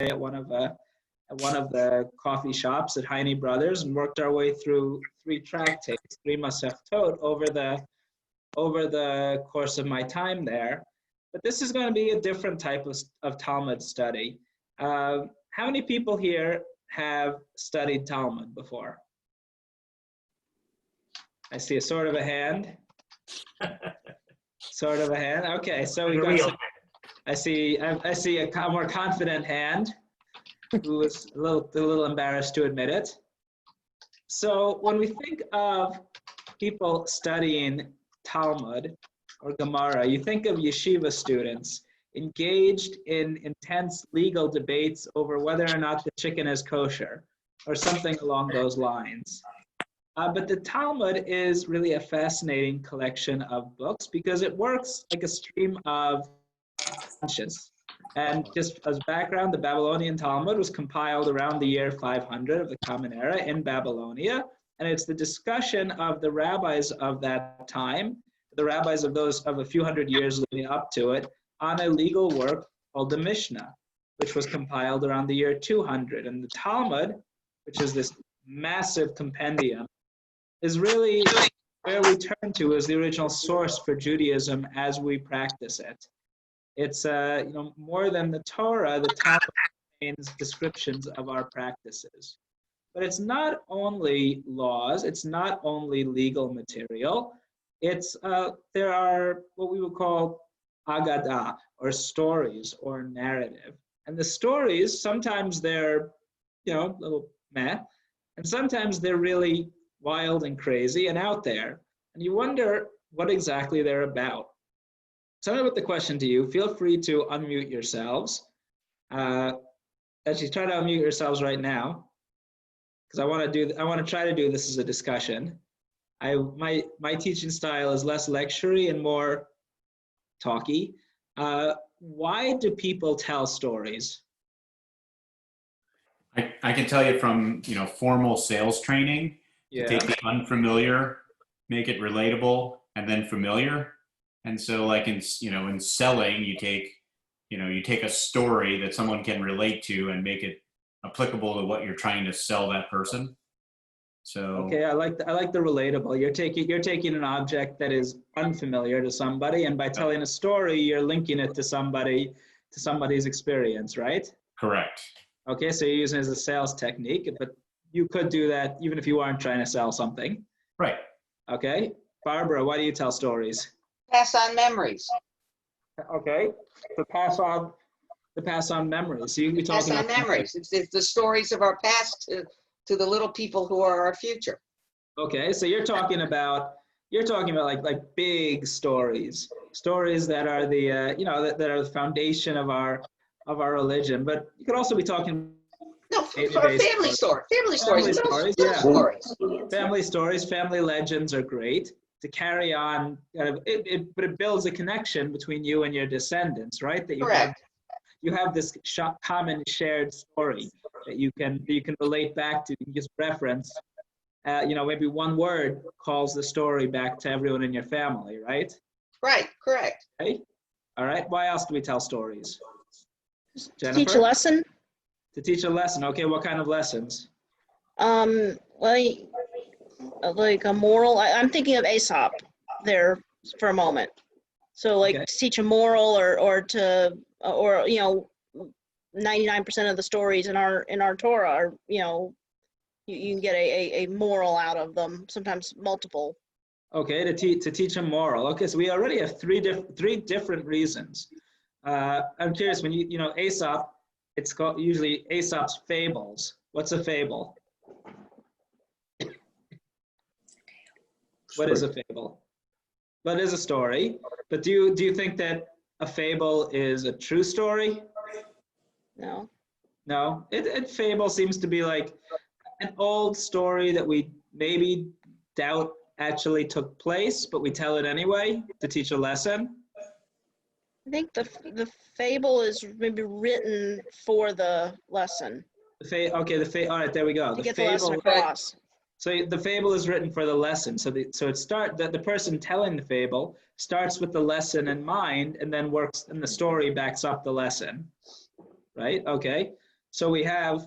at one of the coffee shops at Heine Brothers and worked our way through 3 tractates, 3 Masechtot over the course of my time there. But this is going to be a different type of Talmud study. How many people here have studied Talmud before? I see a sort of a hand. Sort of a hand. Okay, so we got. I see a more confident hand, who is a little embarrassed to admit it. So when we think of people studying Talmud or Gemara, you think of yeshiva students engaged in intense legal debates over whether or not the chicken is kosher or something along those lines. But the Talmud is really a fascinating collection of books because it works like a stream of conscience. And just as background, the Babylonian Talmud was compiled around the year 500 of the Common Era in Babylonia. And it's the discussion of the rabbis of that time, the rabbis of a few hundred years leading up to it, on a legal work called the Mishnah, which was compiled around the year 200. And the Talmud, which is this massive compendium, is really where we turn to as the original source for Judaism as we practice it. It's more than the Torah, the Talmud contains descriptions of our practices. But it's not only laws, it's not only legal material, there are what we would call agadah, or stories, or narrative. And the stories, sometimes they're, a little meh, and sometimes they're really wild and crazy and out there. And you wonder what exactly they're about. So I'm going to put the question to you. Feel free to unmute yourselves. Actually, try to unmute yourselves right now, because I want to try to do this as a discussion. My teaching style is less lecture-y and more talky. Why do people tell stories? I can tell you from formal sales training. Yeah. Take the unfamiliar, make it relatable, and then familiar. And so, like in selling, you take a story that someone can relate to and make it applicable to what you're trying to sell that person. So okay, I like the relatable. You're taking an object that is unfamiliar to somebody, and by telling a story, you're linking it to somebody's experience, right? Correct. Okay, so you're using it as a sales technique, but you could do that even if you aren't trying to sell something. Right. Okay. Barbara, why do you tell stories? Pass on memories. Okay. To pass on memories. So you can be talking about memories. It's the stories of our past to the little people who are our future. Okay, so you're talking about like big stories that are the that are the foundation of our religion. But you could also be talking. No, family stories. Yeah. Family stories, family legends are great to carry on. But it builds a connection between you and your descendants, right? That you have this common shared story that you can relate back to. You can just reference. Maybe one word calls the story back to everyone in your family, right? Right. Correct. Okay. All right. Why else do we tell stories? Jennifer? Teach a lesson. To teach a lesson. Okay, what kind of lessons? Like a moral. I'm thinking of Aesop there for a moment. So like to teach a moral or 99% of the stories in our Torah are, you can get a moral out of them, sometimes multiple. Okay, to teach a moral. Okay, so we already have three different reasons. I'm curious, when Aesop, it's called usually Aesop's fables. What's a fable? What is a fable? What is a story? But do you think that a fable is a true story? No. No, a fable seems to be like an old story that we maybe doubt actually took place, but we tell it anyway to teach a lesson. I think the fable is maybe written for the lesson. All right, there we go. To get the lesson across. So the fable is written for the lesson. So the person telling the fable starts with the lesson in mind, and then works, and the story backs up the lesson, right? Okay. So we have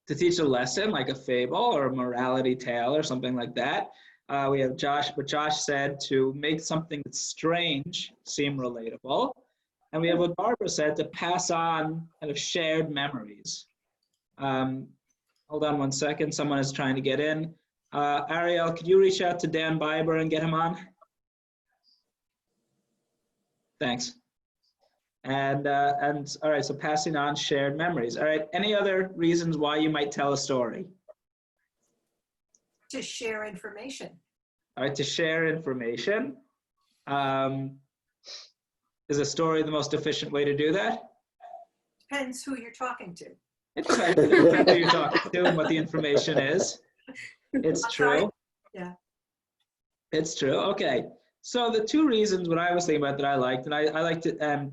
to teach a lesson like a fable or a morality tale or something like that. We have what Josh said, to make something that's strange seem relatable. And we have what Barbara said, to pass on kind of shared memories. Hold on one second. Someone is trying to get in. Ariel, could you reach out to Dan Biber and get him on? Thanks. And all right, so passing on shared memories. All right, any other reasons why you might tell a story? To share information. All right, to share information. Is a story the most efficient way to do that? Depends who you're talking to. It depends who you're talking to and what the information is. It's true. Yeah. It's true. Okay. So the two reasons what I was thinking about that I liked, and I like to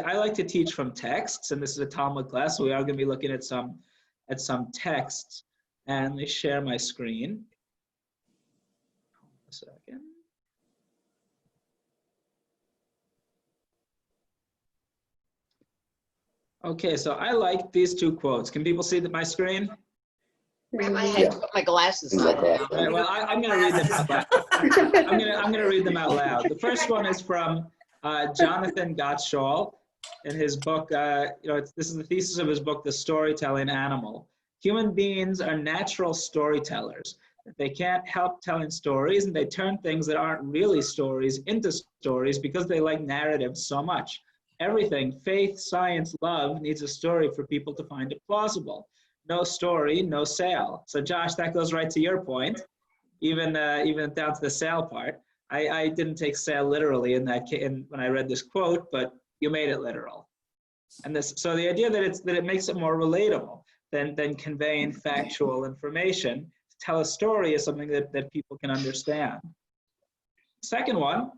I like to teach from texts, and this is a Talmud class, so we are going to be looking at some texts. And let me share my screen. A second. Okay, so I like these two quotes. Can people see my screen? Grab my head, put my glasses on. All right, well, I'm going to read them out loud. I'm going to read them out loud. The first one is from Jonathan Gottschall in his book. This is the thesis of his book, The Storytelling Animal. Human beings are natural storytellers. They can't help telling stories, and they turn things that aren't really stories into stories because they like narratives so much. Everything, faith, science, love, needs a story for people to find it plausible. No story, no sale. So Josh, that goes right to your point, even down to the sale part. I didn't take sale literally when I read this quote, but you made it literal. And so the idea that it makes it more relatable than conveying factual information. To tell a story is something that people can understand. Second one,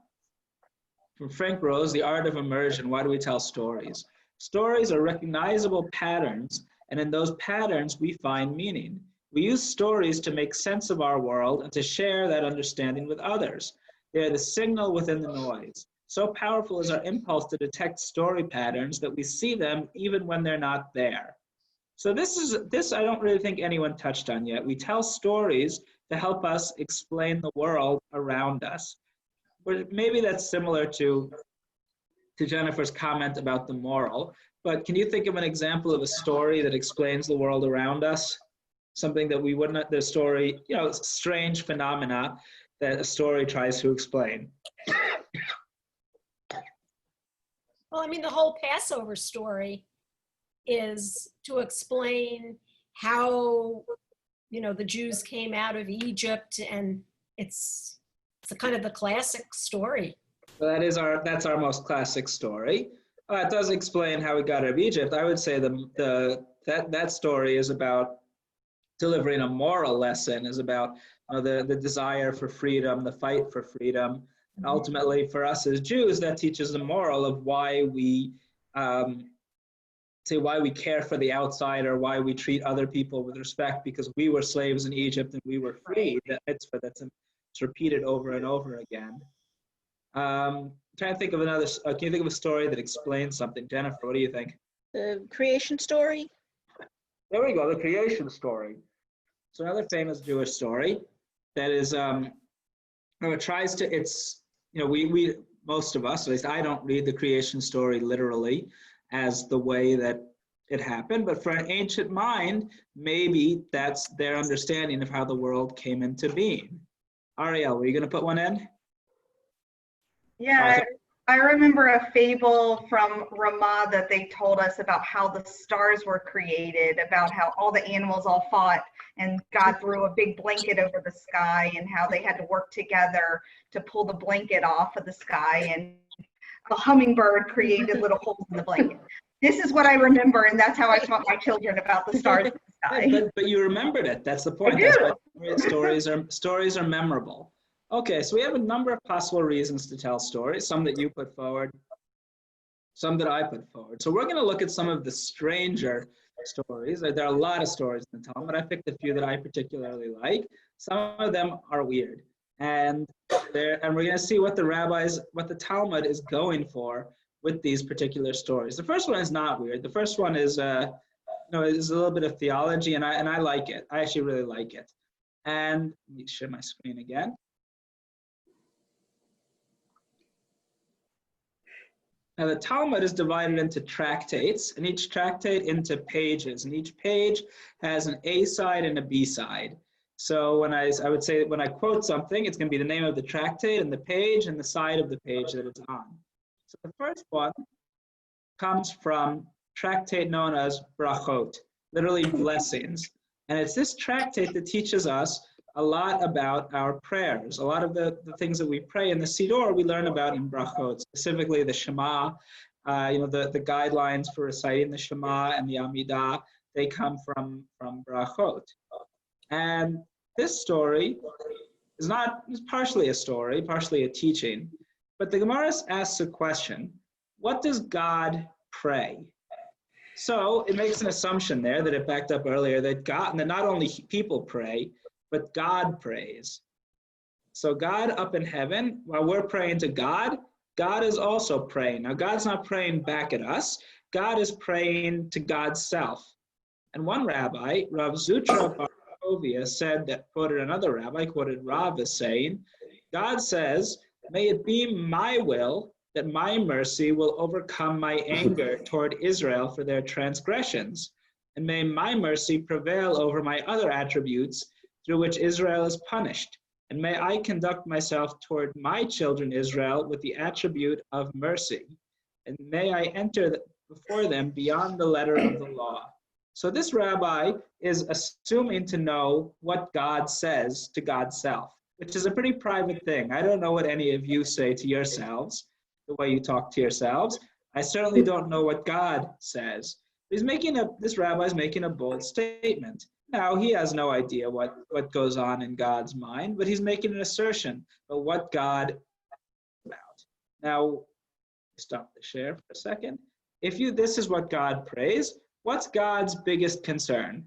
from Frank Rose, The Art of Immersion, Why Do We Tell Stories? Stories are recognizable patterns, and in those patterns we find meaning. We use stories to make sense of our world and to share that understanding with others. They are the signal within the noise. So powerful is our impulse to detect story patterns that we see them even when they're not there. So this I don't really think anyone touched on yet. We tell stories to help us explain the world around us. But maybe that's similar to Jennifer's comment about the moral. But can you think of an example of a story that explains the world around us? Something that we wouldn't, the story, strange phenomena that a story tries to explain. Well, I mean, the whole Passover story is to explain how, the Jews came out of Egypt, and it's the kind of the classic story. Well, that's our most classic story. It does explain how we got out of Egypt. I would say that story is about delivering a moral lesson, is about the desire for freedom, the fight for freedom. And ultimately, for us as Jews, that teaches the moral of why we care for the outsider, why we treat other people with respect, because we were slaves in Egypt and we were freed. It's repeated over and over again. Trying to think of another. Can you think of a story that explains something? Jennifer, what do you think? The creation story. There we go, the creation story. So another famous Jewish story that is, it tries to, we most of us, at least I don't read the creation story literally as the way that it happened, but for an ancient mind, maybe that's their understanding of how the world came into being. Ariel, were you going to put one in? Yeah, I remember a fable from Ramah that they told us about how the stars were created, about how all the animals all fought and God threw a big blanket over the sky, and how they had to work together to pull the blanket off of the sky, and a hummingbird created little holes in the blanket. This is what I remember, and that's how I taught my children about the stars in the sky. But you remembered it. That's the point. I do. That's why stories are memorable. Okay, so we have a number of possible reasons to tell stories, some that you put forward, some that I put forward. So we're going to look at some of the stranger stories. There are a lot of stories in the Talmud, but I picked a few that I particularly like. Some of them are weird. And we're going to see what the Talmud is going for with these particular stories. The first one is not weird. The first one is there's a little bit of theology, and I like it. I actually really like it. And let me share my screen again. Now, the Talmud is divided into tractates, and each tractate into pages, and each page has an A side and a B side. So when I would say when I quote something, it's going to be the name of the tractate and the page and the side of the page that it's on. So the first one comes from tractate known as brachot, literally blessings. And it's this tractate that teaches us a lot about our prayers. A lot of the things that we pray in the Siddur, we learn about in brachot, specifically the Shema, the guidelines for reciting the Shema and the Amidah, they come from brachot. And this story is partially a story, partially a teaching, but the Gemara asks a question: what does God pray? So it makes an assumption there that it backed up earlier that not only people pray, but God prays. So God up in heaven, while we're praying to God, God is also praying. Now God's not praying back at us. God is praying to God's self. And one rabbi, Rav Zutra Bar Kovia, said that, quoted another rabbi, quoted Rav as saying, God says, may it be my will that my mercy will overcome my anger toward Israel for their transgressions. And may my mercy prevail over my other attributes through which Israel is punished. And may I conduct myself toward my children Israel with the attribute of mercy. And may I enter before them beyond the letter of the law. So this rabbi is assuming to know what God says to God's self, which is a pretty private thing. I don't know what any of you say to yourselves, the way you talk to yourselves. I certainly don't know what God says. This rabbi is making a bold statement. Now, he has no idea what goes on in God's mind, but he's making an assertion about what God is about. Now, stop the share for a second. This is what God prays, what's God's biggest concern?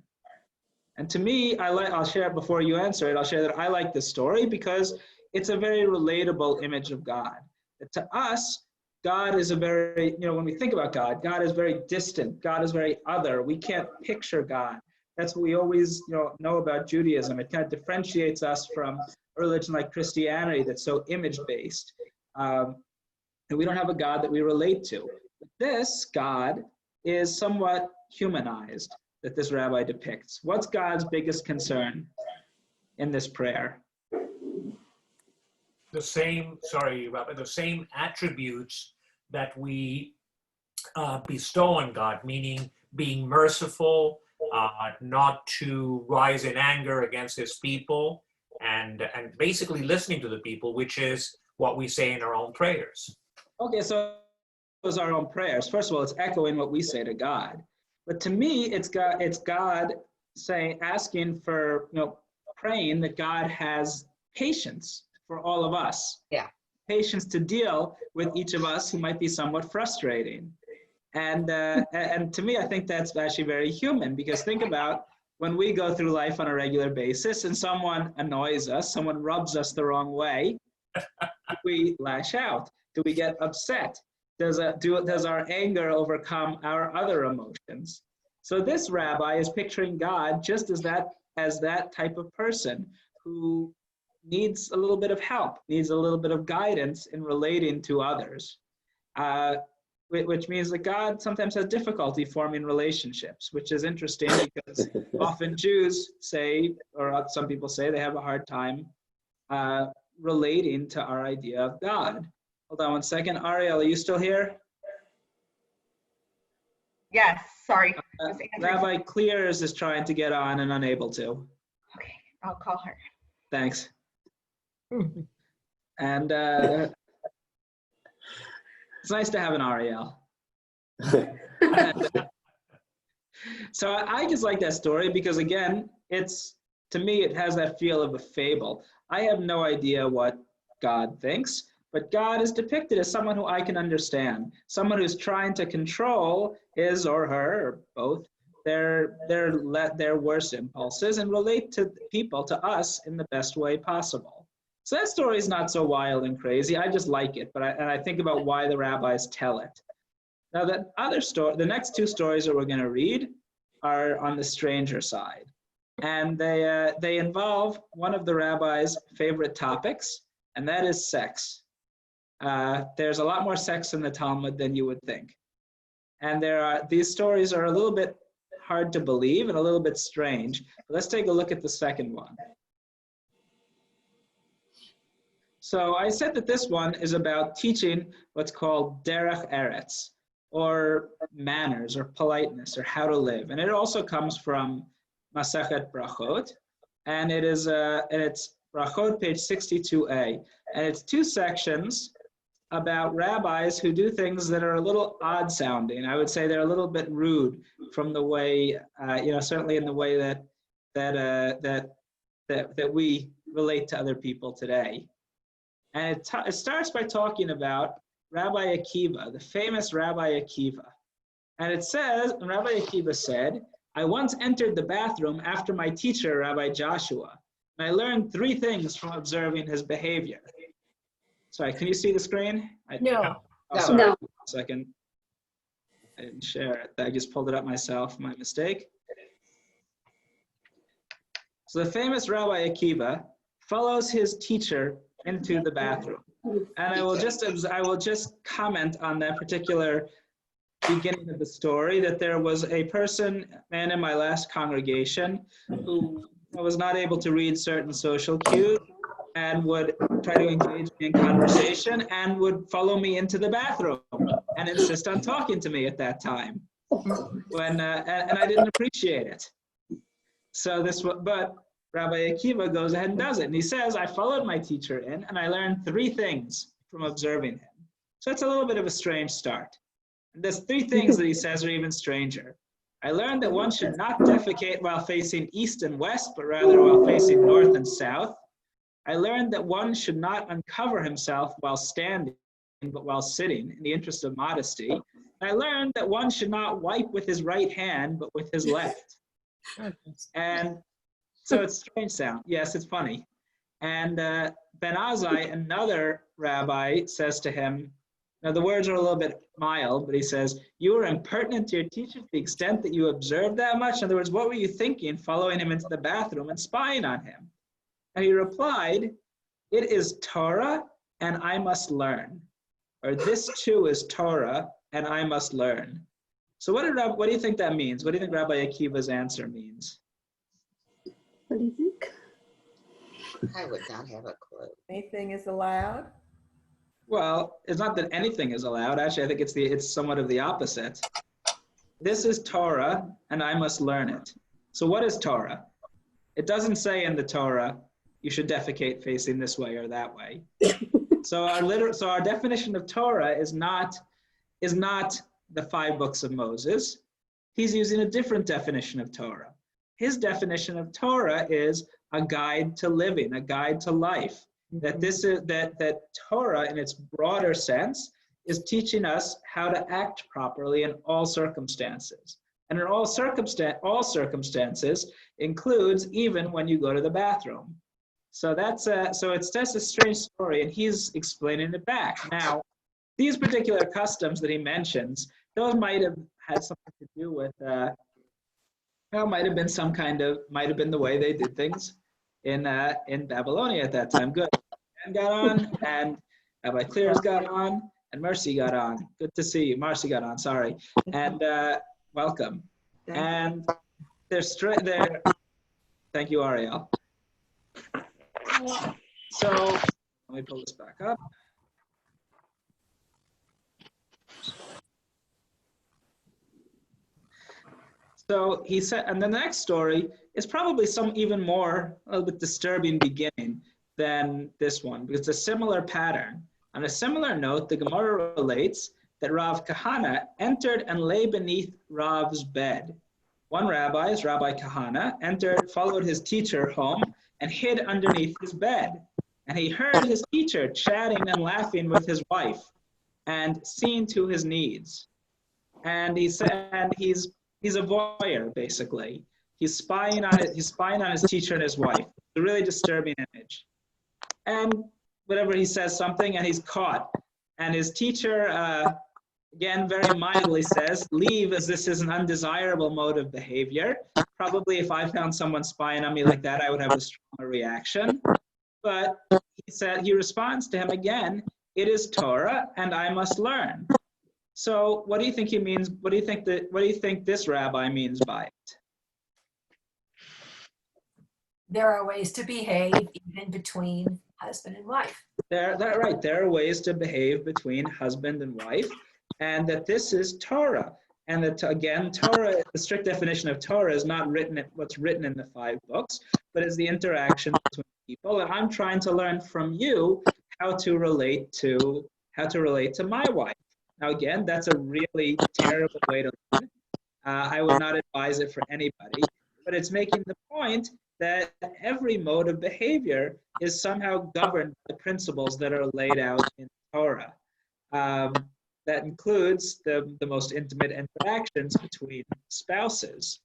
And to me, I'll share it before you answer it. I'll share that I like this story because it's a very relatable image of God. That to us, God is when we think about God, God is very distant. God is very other. We can't picture God. That's what we always know about Judaism. It kind of differentiates us from a religion like Christianity that's so image-based. And we don't have a God that we relate to. But this God is somewhat humanized that this rabbi depicts. What's God's biggest concern in this prayer? The same attributes that we bestow on God, meaning being merciful, not to rise in anger against his people, and basically listening to the people, which is what we say in our own prayers. Okay, so those are our own prayers. First of all, it's echoing what we say to God. But to me, it's God asking for, praying that God has patience for all of us. Yeah. Patience to deal with each of us who might be somewhat frustrating. And to me, I think that's actually very human, because think about when we go through life on a regular basis and someone annoys us, someone rubs us the wrong way, we lash out. Do we get upset? Does our anger overcome our other emotions? So this rabbi is picturing God just as that type of person who needs a little bit of help, needs a little bit of guidance in relating to others. Which means that God sometimes has difficulty forming relationships, which is interesting because often Jews say, or some people say, they have a hard time relating to our idea of God. Hold on one second. Ariel, are you still here? Yes, sorry. Rabbi Clears is trying to get on and unable to. Okay, I'll call her. Thanks. And it's nice to have an Ariel. So I just like that story because, again, to me, it has that feel of a fable. I have no idea what God thinks, but God is depicted as someone who I can understand, someone who's trying to control his or her, or both, their worst impulses and relate to people, to us, in the best way possible. So that story is not so wild and crazy. I just like it, and I think about why the rabbis tell it. Now, the next two stories that we're going to read are on the stranger side. And they involve one of the rabbi's favorite topics, and that is sex. There's a lot more sex in the Talmud than you would think. And these stories are a little bit hard to believe and a little bit strange. But let's take a look at the second one. So I said that this one is about teaching what's called derech eretz, or manners, or politeness, or how to live. And it also comes from Masechet Brachot, and it's Brachot, page 62a. And it's 2 sections about rabbis who do things that are a little odd sounding. I would say they're a little bit rude from the way, certainly in the way that we relate to other people today. And it starts by talking about Rabbi Akiva, the famous Rabbi Akiva. And it says, and Rabbi Akiva said, I once entered the bathroom after my teacher, Rabbi Joshua, and I learned 3 things from observing his behavior. Sorry, can you see the screen? No. Oh, sorry, 1 second. I didn't share it. I just pulled it up myself, my mistake. So the famous Rabbi Akiva follows his teacher into the bathroom. And I will just comment on that particular beginning of the story, that there was a man in my last congregation who was not able to read certain social cues and would try to engage me in conversation and would follow me into the bathroom and insist on talking to me at that time. And I didn't appreciate it. But Rabbi Akiva goes ahead and does it. And he says, I followed my teacher in and I learned 3 things from observing him. So it's a little bit of a strange start. And there's 3 things that he says are even stranger. I learned that one should not defecate while facing east and west, but rather while facing north and south. I learned that one should not uncover himself while standing, but while sitting, in the interest of modesty. And I learned that one should not wipe with his right hand, but with his left. And so it's strange sound. Yes, it's funny. And Ben Azai, another rabbi, says to him, now the words are a little bit mild, but he says, you were impertinent to your teacher to the extent that you observed that much? In other words, what were you thinking following him into the bathroom and spying on him? And he replied, it is Torah and I must learn. Or this too is Torah and I must learn. So what do you think that means? What do you think Rabbi Akiva's answer means? What do you think? I would not have a clue. Anything is allowed? Well, it's not that anything is allowed. Actually, I think it's somewhat of the opposite. This is Torah, and I must learn it. So what is Torah? It doesn't say in the Torah, you should defecate facing this way or that way. So our definition of Torah is not the 5 books of Moses. He's using a different definition of Torah. His definition of Torah is a guide to living, a guide to life. That Torah, in its broader sense, is teaching us how to act properly in all circumstances. And in all circumstances includes even when you go to the bathroom. So it's just a strange story, and he's explaining it back. Now, these particular customs that he mentions, those might have had something to do with, might have been the way they did things in Babylonia at that time. Good. And got on, and Rabbi Clears got on, and Mercy got on. Good to see you. Marcy got on, sorry. And welcome. And they're thank you, Ariel. So let me pull this back up. So he said, and the next story is probably a little bit disturbing beginning than this one, because it's a similar pattern. On a similar note, the Gemara relates that Rav Kahana entered and lay beneath Rav's bed. One rabbi, Rabbi Kahana, followed his teacher home and hid underneath his bed. And he heard his teacher chatting and laughing with his wife and seeing to his needs. And he said, he's a voyeur, basically. He's spying on his teacher and his wife. It's a really disturbing image. And whatever he says something, and he's caught. And his teacher again, very mildly says, leave as this is an undesirable mode of behavior. Probably if I found someone spying on me like that, I would have a stronger reaction. But he responds to him again, it is Torah and I must learn. So what do you think he means? What do you think this rabbi means by it? There are ways to behave even between husband and wife. Right. There are ways to behave between husband and wife, and that this is Torah. And that, again, Torah, the strict definition of Torah is not what's written in the 5 books, but is the interaction between people. And I'm trying to learn from you how to relate to my wife. Now, again, that's a really terrible way to learn. I would not advise it for anybody, but it's making the point that every mode of behavior is somehow governed by the principles that are laid out in Torah. That includes the most intimate interactions between spouses.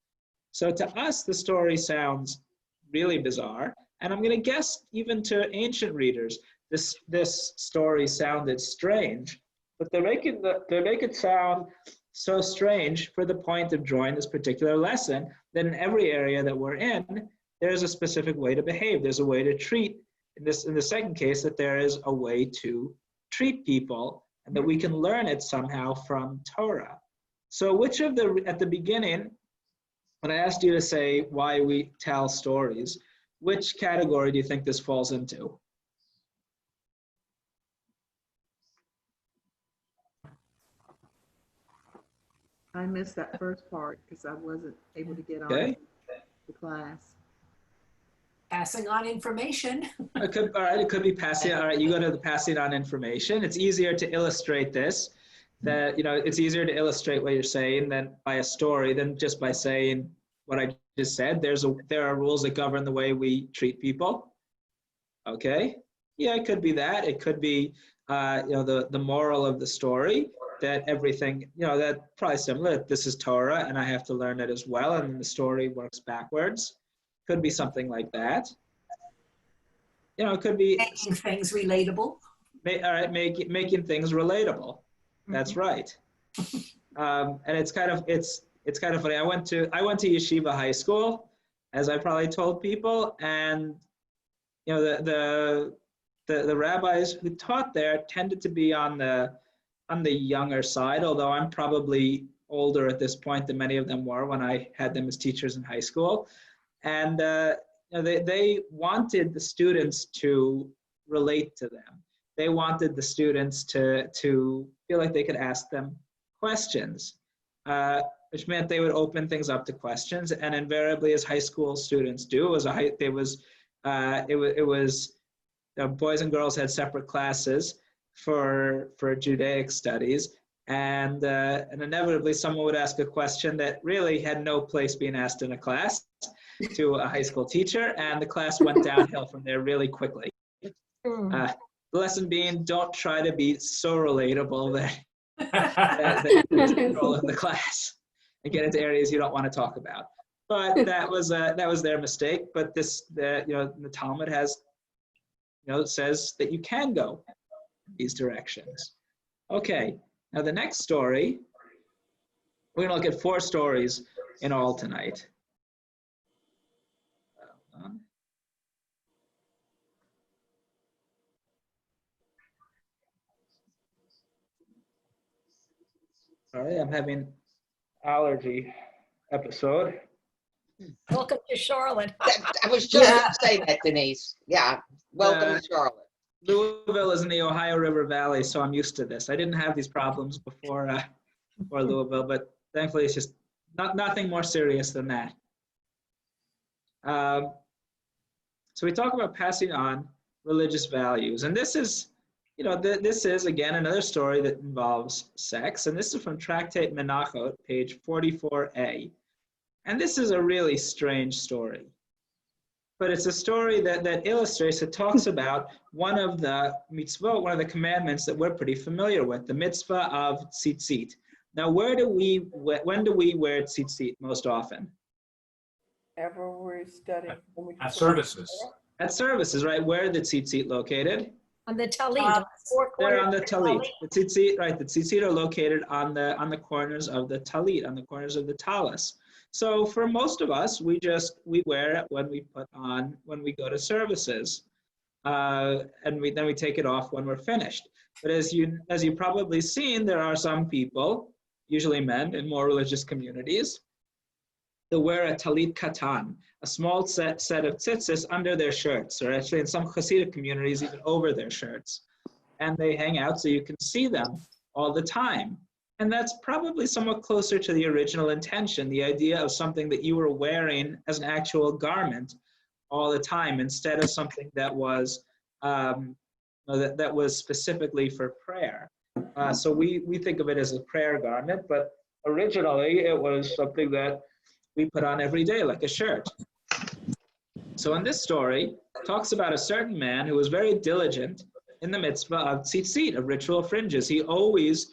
So to us, the story sounds really bizarre, and I'm going to guess even to ancient readers, this story sounded strange, but they make it sound so strange for the point of drawing this particular lesson that in every area that we're in, there's a specific way to behave. There's a way to treat. In the second case, that there is a way to treat people, and that we can learn it somehow from Torah. So at the beginning, when I asked you to say why we tell stories, which category do you think this falls into? I missed that first part because I wasn't able to get on Okay. the class. Passing on information. It could be passing. All right, you go to the passing on information. It's easier to illustrate this. It's easier to illustrate what you're saying than by a story than just by saying what I just said. There are rules that govern the way we treat people. Okay. Yeah, it could be that. It could be the moral of the story, that everything, that probably similar. This is Torah and I have to learn it as well, and the story works backwards. Could be something like that. It could be Making things relatable. making things relatable. That's right. And it's kind of funny. I went to yeshiva high school, as I probably told people, and the rabbis who taught there tended to be on the younger side, although I'm probably older at this point than many of them were when I had them as teachers in high school. And they wanted the students to relate to them. They wanted the students to feel like they could ask them questions, which meant they would open things up to questions. And invariably, as high school students do, boys and girls had separate classes for Judaic studies, and inevitably someone would ask a question that really had no place being asked in a class to a high school teacher, and the class went downhill from there really quickly. The lesson being, don't try to be so relatable that you lose control of the class and get into areas you don't want to talk about. But that was their mistake. But the Talmud has, says that you can go these directions. Okay, now the next story, we're going to look at 4 stories in all tonight. Sorry, I'm having allergy episode. Welcome to Charlotte. I was just going to say that, Denise. Yeah, welcome to Charlotte. Louisville is in the Ohio River Valley, so I'm used to this. I didn't have these problems before Louisville, but thankfully it's just nothing more serious than that. So we talk about passing on religious values, and this is, this is again another story that involves sex, and this is from Tractate Menachot, page 44a, and this is a really strange story. But it's a story that illustrates, it talks about one of the mitzvot, one of the commandments that we're pretty familiar with, the mitzvah of tzitzit. Now, when do we wear tzitzit most often? Ever we're studying. At services. At services, right? Where are the tzitzit located? On the talit. They're on the talit. The tzitzit, right? The tzitzit are located on the corners of the talit, on the corners of the talus. So for most of us, we wear it when we go to services, and then we take it off when we're finished. But as you probably seen, there are some people, usually men in more religious communities, that wear a talit katan, a small set of tzitzis under their shirts, or actually in some Hasidic communities even over their shirts. And they hang out so you can see them all the time. And that's probably somewhat closer to the original intention, the idea of something that you were wearing as an actual garment all the time, instead of something that was that was specifically for prayer. So we think of it as a prayer garment, but originally it was something that we put on every day, like a shirt. So in this story, it talks about a certain man who was very diligent in the mitzvah of tzitzit, of ritual fringes. He always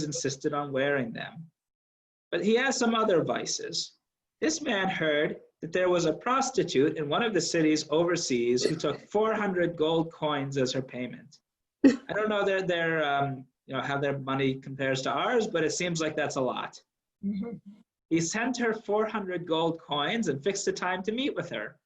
insisted on wearing them. But he has some other vices. This man heard that there was a prostitute in one of the cities overseas who took 400 gold coins as her payment. I don't know how their money compares to ours, but it seems like that's a lot. Mhm. He sent her 400 gold coins and fixed a time to meet with her.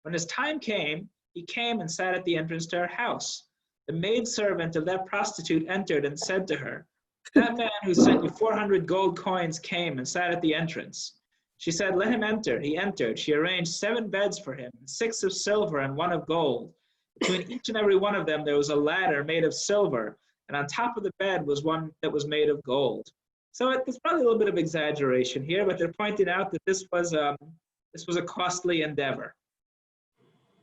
When his time came, he came and sat at the entrance to her house. The maidservant of that prostitute entered and said to her, "That man who sent you 400 gold coins came and sat at the entrance." She said, "Let him enter." He entered. She arranged 7 beds for him, 6 of silver and 1 of gold. Between each and every one of them, there was a ladder made of silver, and on top of the bed was one that was made of gold. So there's probably a little bit of exaggeration here, but they're pointing out that this was a costly endeavor.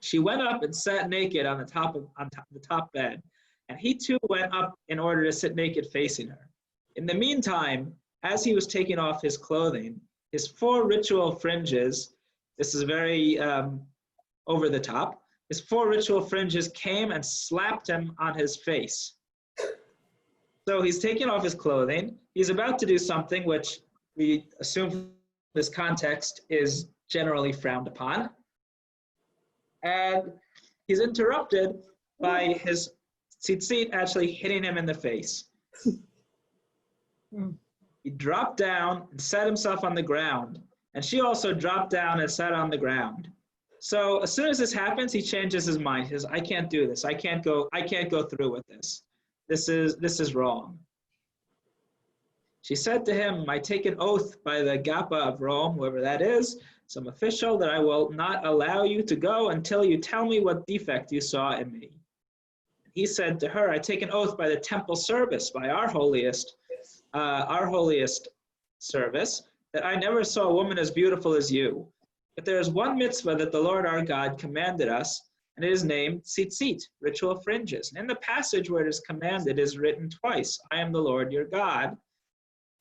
She went up and sat naked on the top bed, and he too went up in order to sit naked facing her. In the meantime, as he was taking off his clothing, his 4 ritual fringes, this is very over the top, his 4 ritual fringes came and slapped him on his face. So he's taking off his clothing. He's about to do something which we assume from this context is generally frowned upon. And he's interrupted by his tzitzit actually hitting him in the face. He dropped down and set himself on the ground. And she also dropped down and sat on the ground. So as soon as this happens, he changes his mind. He says, "I can't do this. I can't go through with this. This is wrong." She said to him, "I take an oath by the Gappa of Rome," whoever that is, some official, "that I will not allow you to go until you tell me what defect you saw in me." He said to her, "I take an oath by the temple service, by our holiest service, that I never saw a woman as beautiful as you. But there is one mitzvah that the Lord our God commanded us, and it is named tzitzit, ritual fringes. And in the passage where it is commanded is written twice, 'I am the Lord your God.'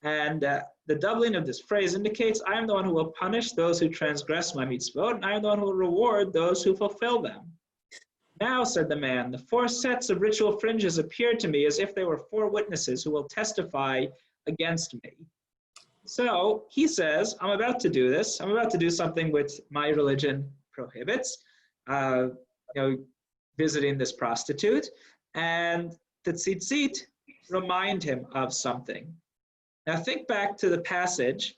And the doubling of this phrase indicates, 'I am the one who will punish those who transgress my mitzvot, and I am the one who will reward those who fulfill them.' Now," said the man, "the 4 sets of ritual fringes appeared to me as if they were 4 witnesses who will testify against me." So he says, "I'm about to do this. I'm about to do something which my religion prohibits, visiting this prostitute." And the tzitzit remind him of something. Now think back to the passage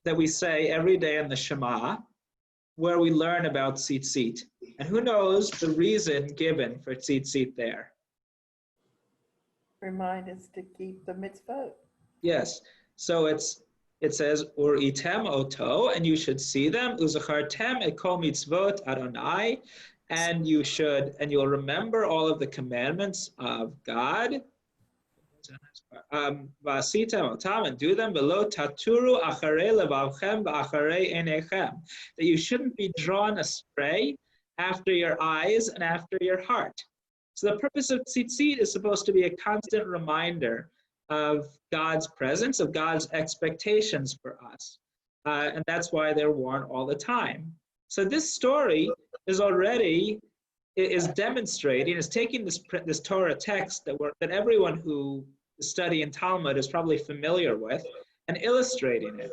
that we say every day in the Shema, where we learn about tzitzit. And who knows the reason given for tzitzit there? Remind us to keep the mitzvot. Yes. So it says, "Uritem oto," and you should see them. "Uzachartem et kol mitzvot Adonai," and you'll remember all of the commandments of God. V'asitem otam, and do them. V'lo taturu acharei levavchem v'acharei einechem, that you shouldn't be drawn astray after your eyes and after your heart. So the purpose of tzitzit is supposed to be a constant reminder of God's presence, of God's expectations for us. And that's why they're worn all the time. So this story is demonstrating, is taking this Torah text that everyone who is studying Talmud is probably familiar with, and illustrating it.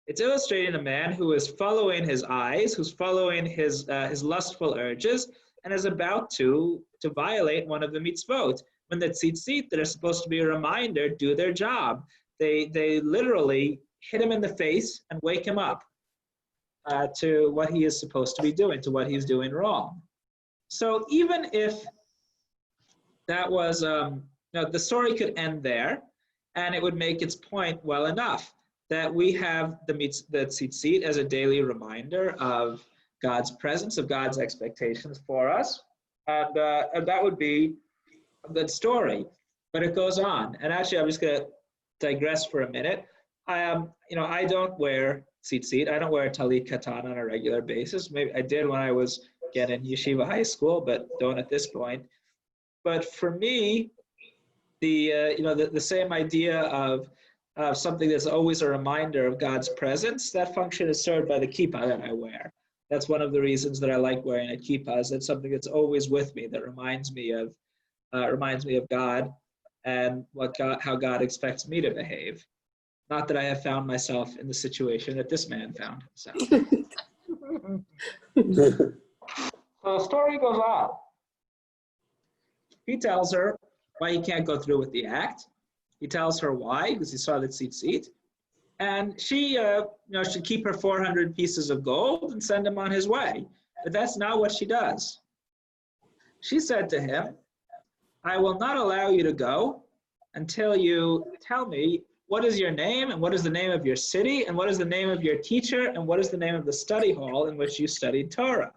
It's illustrating a man who is following his eyes, who's following his lustful urges, and is about to violate one of the mitzvot. When the tzitzit that are supposed to be a reminder do their job, they literally hit him in the face and wake him up to what he is supposed to be doing, to what he's doing wrong. So even if that was, the story could end there, and it would make its point well enough that we have the tzitzit as a daily reminder of God's presence, of God's expectations for us, and that would be a good story. But it goes on, and actually, I'm just going to digress for a minute. I don't wear tzitzit. I don't wear a talit katan on a regular basis. Maybe I did when I was again in yeshiva high school, but don't at this point. But for me, the same idea of something that's always a reminder of God's presence, that function is served by the kippah that I wear. That's one of the reasons that I like wearing a kippah. Is it's something that's always with me, that reminds me of God and how God expects me to behave. Not that I have found myself in the situation that this man found himself. So the story goes on. He tells her why he can't go through with the act. He tells her why, because he saw the tzitzit. And she should keep her 400 pieces of gold and send him on his way. But that's not what she does. She said to him, I will not allow you to go until you tell me what is your name and what is the name of your city and what is the name of your teacher and what is the name of the study hall in which you studied Torah.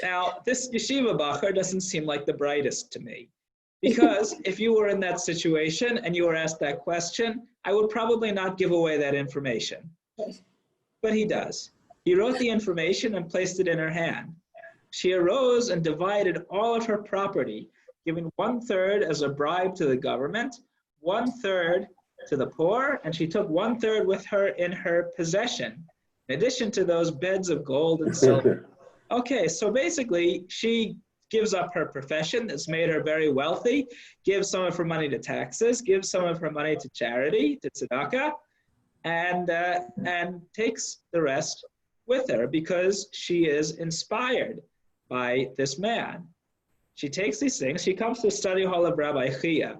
Now, this yeshiva bacher doesn't seem like the brightest to me, because if you were in that situation and you were asked that question, I would probably not give away that information. But he does. He wrote the information and placed it in her hand. She arose and divided all of her property, giving 1/3 as a bribe to the government, 1/3 to the poor, and she took 1/3 with her in her possession, in addition to those beds of gold and silver. Okay, so basically, she gives up her profession that's made her very wealthy, gives some of her money to taxes, gives some of her money to charity, to tzedakah, and takes the rest with her because she is inspired by this man. She takes these things, she comes to the study hall of Rabbi Chia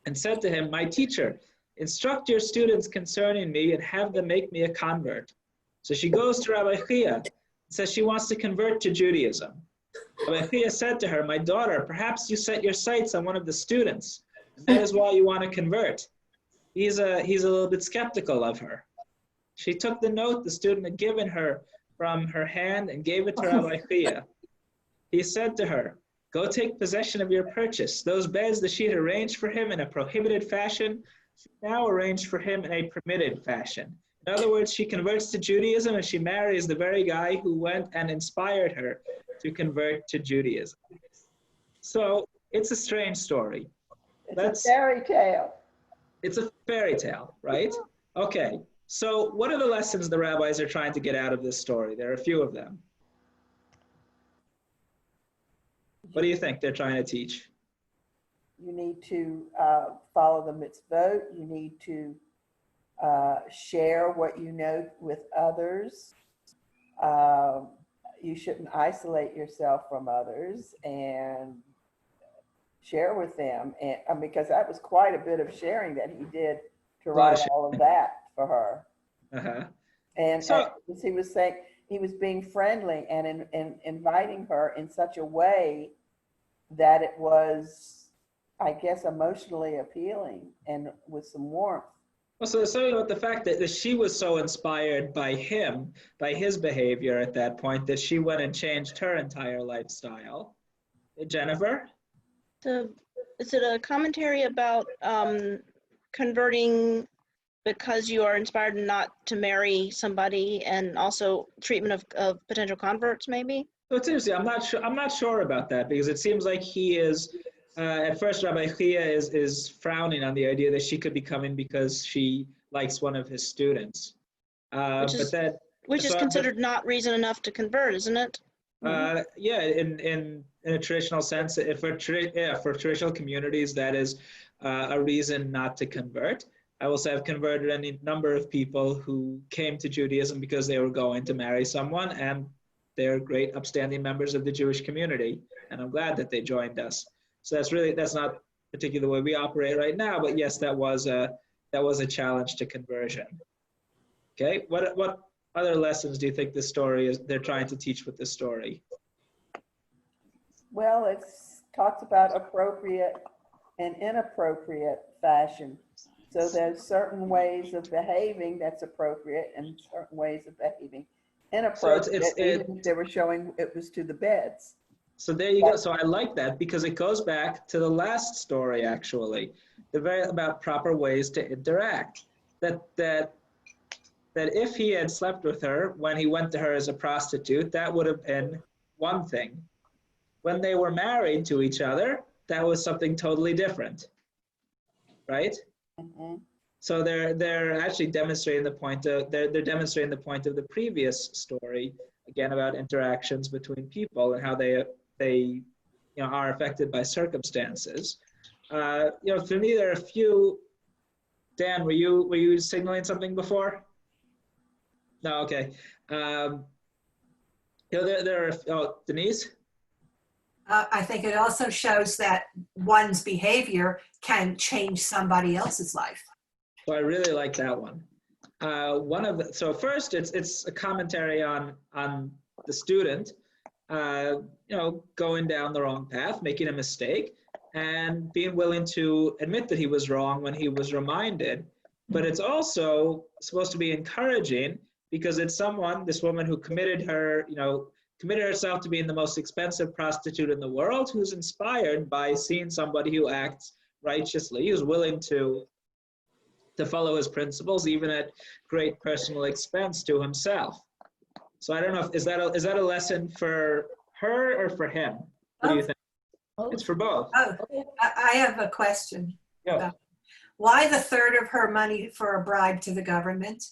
and said to him, my teacher, instruct your students concerning me and have them make me a convert. So she goes to Rabbi Chia and says she wants to convert to Judaism. Rabbi Chia said to her, my daughter, perhaps you set your sights on one of the students. And that is why you want to convert. He's a little bit skeptical of her. She took the note the student had given her from her hand and gave it to Rabbi Chia. He said to her, go take possession of your purchase. Those beds that she had arranged for him in a prohibited fashion, she now arranged for him in a permitted fashion. In other words, she converts to Judaism and she marries the very guy who went and inspired her to convert to Judaism. So it's a strange story. It's a fairy tale. It's a fairy tale, right? Okay, so what are the lessons the rabbis are trying to get out of this story? There are a few of them. What do you think they're trying to teach? You need to follow the mitzvot. You need to share what you know with others. You shouldn't isolate yourself from others and share with them. And because that was quite a bit of sharing that he did to write all of that for her. Uh-huh. And so, as he was saying, he was being friendly and inviting her in such a way that it was, I guess, emotionally appealing and with some warmth. Well, so something about the fact that she was so inspired by him, by his behavior at that point, that she went and changed her entire lifestyle. Jennifer? Is it a commentary about converting because you are inspired not to marry somebody, and also treatment of potential converts, maybe? So it's interesting. I'm not sure about that, because it seems like he is. At first, Rabbi Chia is frowning on the idea that she could be coming because she likes one of his students. Which is considered not reason enough to convert, isn't it? Yeah, in a traditional sense, for traditional communities, that is a reason not to convert. I will say I've converted any number of people who came to Judaism because they were going to marry someone, and they're great upstanding members of the Jewish community, and I'm glad that they joined us. So that's not particularly the way we operate right now, but yes, that was a challenge to conversion. Okay, what other lessons do you think this story they're trying to teach with this story? Well, it's talks about appropriate and inappropriate fashion. So there's certain ways of behaving that's appropriate and certain ways of behaving inappropriate, even if they were showing it was to the beds. So there you go. So I like that because it goes back to the last story, actually, about proper ways to interact. That if he had slept with her when he went to her as a prostitute, that would have been one thing. When they were married to each other, that was something totally different, right? Mm-hmm. So they're actually demonstrating the point of they're demonstrating the point of the previous story, again, about interactions between people and how they are affected by circumstances. For me, there are a few. Dan, were you signaling something before? No, okay. There are Denise. I think it also shows that one's behavior can change somebody else's life. So I really like that one. So first, it's a commentary on the student, going down the wrong path, making a mistake, and being willing to admit that he was wrong when he was reminded. But it's also supposed to be encouraging because it's this woman who committed herself to being the most expensive prostitute in the world, who's inspired by seeing somebody who acts righteously, who's willing to follow his principles, even at great personal expense to himself. So I don't know, is that a lesson for her or for him? What do you think? It's for both. Oh, I have a question. Yeah. Why the third of her money for a bribe to the government?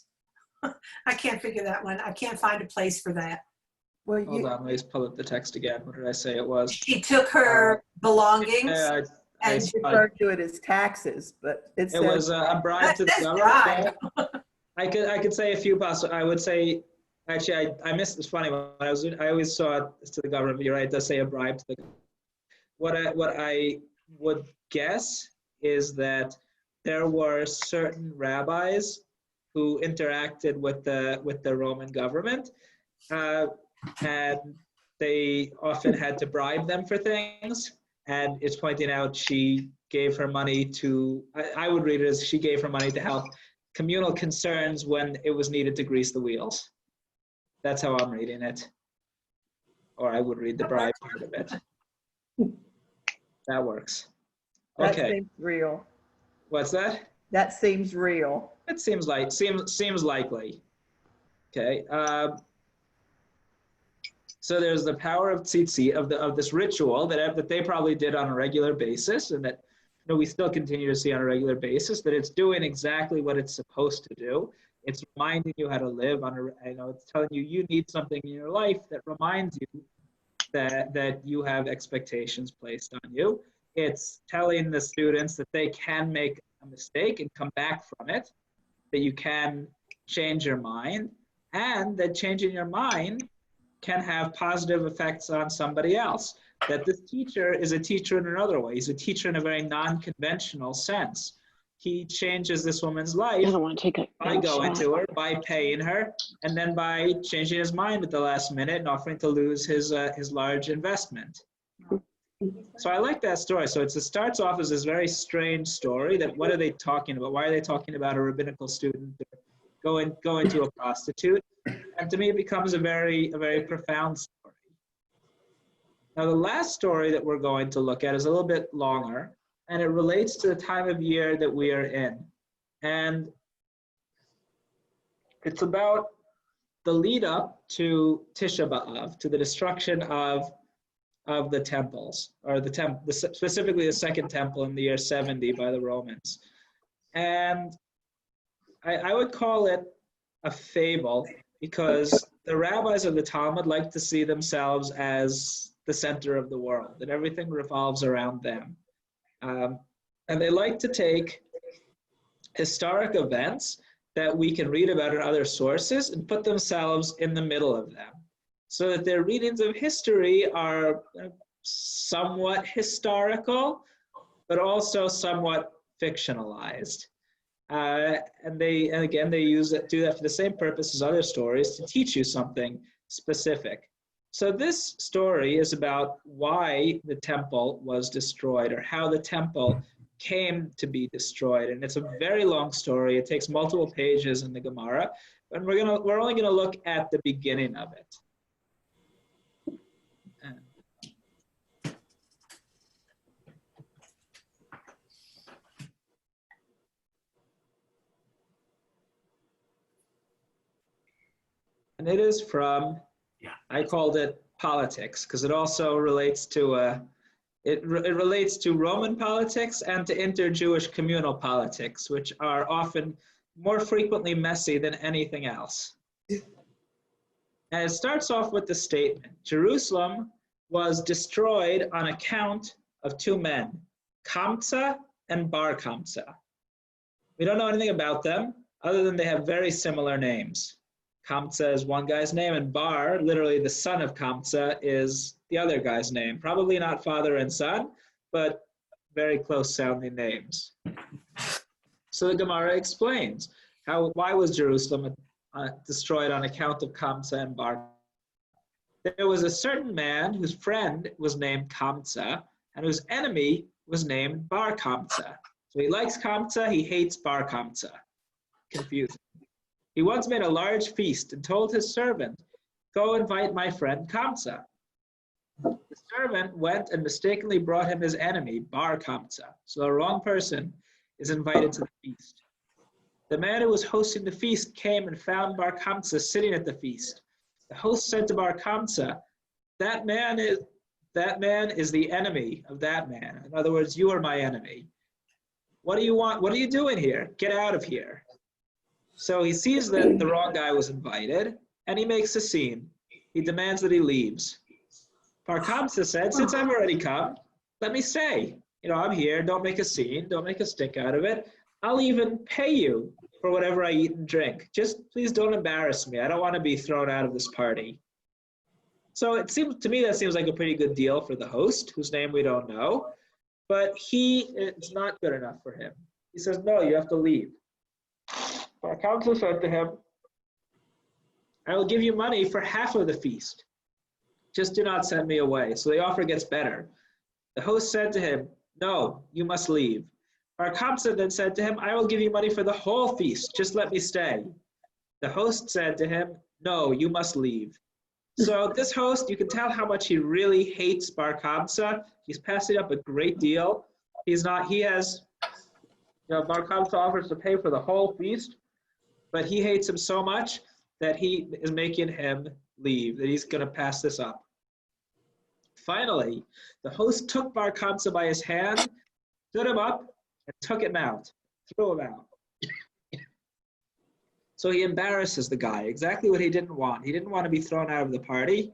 I can't figure that one. I can't find a place for that. Well, Hold on, let me just pull up the text again. What did I say it was? She took her belongings. I referred to it as taxes, but it was a bribe to the government. I could say a few possible. I would say, actually, I missed. It's funny when I always saw it to the government. But you're right. It does say a bribe to the government. What I would guess is that there were certain rabbis who interacted with the Roman government, and they often had to bribe them for things. And it's pointing out she gave her money to, I would read it as she gave her money to help communal concerns when it was needed to grease the wheels. That's how I'm reading it. Or I would read the bribe part of it. That works. That Okay. seems real. What's that? That seems real. It seems likely. Okay. So there's the power of tzitzit, of this ritual that they probably did on a regular basis, and that we still continue to see on a regular basis, that it's doing exactly what it's supposed to do. It's reminding you how to live it's telling you need something in your life that reminds you that you have expectations placed on you. It's telling the students that they can make a mistake and come back from it, that you can change your mind, and that changing your mind can have positive effects on somebody else. That this teacher is a teacher in another way. He's a teacher in a very non-conventional sense. He changes this woman's life by going to her, by paying her, and then by changing his mind at the last minute and offering to lose his large investment. So I like that story. So it starts off as this very strange story that what are they talking about? Why are they talking about a rabbinical student going to a prostitute? And to me, it becomes a very profound story. Now, the last story that we're going to look at is a little bit longer, and it relates to the time of year that we are in. And it's about the lead up to Tisha B'Av, to the destruction of the temples, or specifically the second temple in the year 70 by the Romans. And I would call it a fable, because the rabbis of the Talmud like to see themselves as the center of the world, that everything revolves around them. And they like to take historic events that we can read about in other sources and put themselves in the middle of them. so that their readings of history are somewhat historical, but also somewhat fictionalized. And again, they do that for the same purpose as other stories, to teach you something specific. So this story is about why the temple was destroyed, or how the temple came to be destroyed. And it's a very long story. It takes multiple pages in the Gemara, and we're only gonna look at the beginning of it. And it is from, I called it politics, because it also relates to it relates to Roman politics and to inter-Jewish communal politics, which are often more frequently messy than anything else. And it starts off with the statement: Jerusalem was destroyed on account of two men, Kamsa and Bar Kamsa. We don't know anything about them other than they have very similar names. Kamsa is one guy's name, and Bar, literally the son of Kamsa, is the other guy's name. Probably not father and son, but very close sounding names. So the Gemara explains why was Jerusalem destroyed on account of Kamsa and Bar. There was a certain man whose friend was named Kamsa, and whose enemy was named Bar Kamsa. So he likes Kamsa, he hates Bar Kamsa. Confusing. He once made a large feast and told his servant, "Go invite my friend Kamsa." The servant went and mistakenly brought him his enemy, Bar Kamsa. So the wrong person is invited to the feast. The man who was hosting the feast came and found Bar Kamsa sitting at the feast. The host said to Bar Kamsa, that man is the enemy of that man. In other words, you are my enemy. What do you want? What are you doing here? Get out of here. So he sees that the wrong guy was invited, and he makes a scene. He demands that he leaves. Bar Kamsa said, since I've already come, let me stay. I'm here, don't make a scene, don't make a stink out of it. I'll even pay you for whatever I eat and drink. Just please don't embarrass me. I don't want to be thrown out of this party. So it seems to me that seems like a pretty good deal for the host, whose name we don't know, but it's not good enough for him. He says, no, you have to leave. Bar Kamsa said to him, I will give you money for half of the feast. Just do not send me away. So the offer gets better. The host said to him, no, you must leave. Bar Kamsa then said to him, I will give you money for the whole feast. Just let me stay. The host said to him, no, you must leave. So this host, you can tell how much he really hates Bar Kamsa. He's passing up a great deal. Bar Kamsa offers to pay for the whole feast, but he hates him so much that he is making him leave, that he's going to pass this up. Finally, the host took Bar Kamsa by his hand, stood him up, and took him out, threw him out. So he embarrasses the guy, exactly what he didn't want. He didn't want to be thrown out of the party,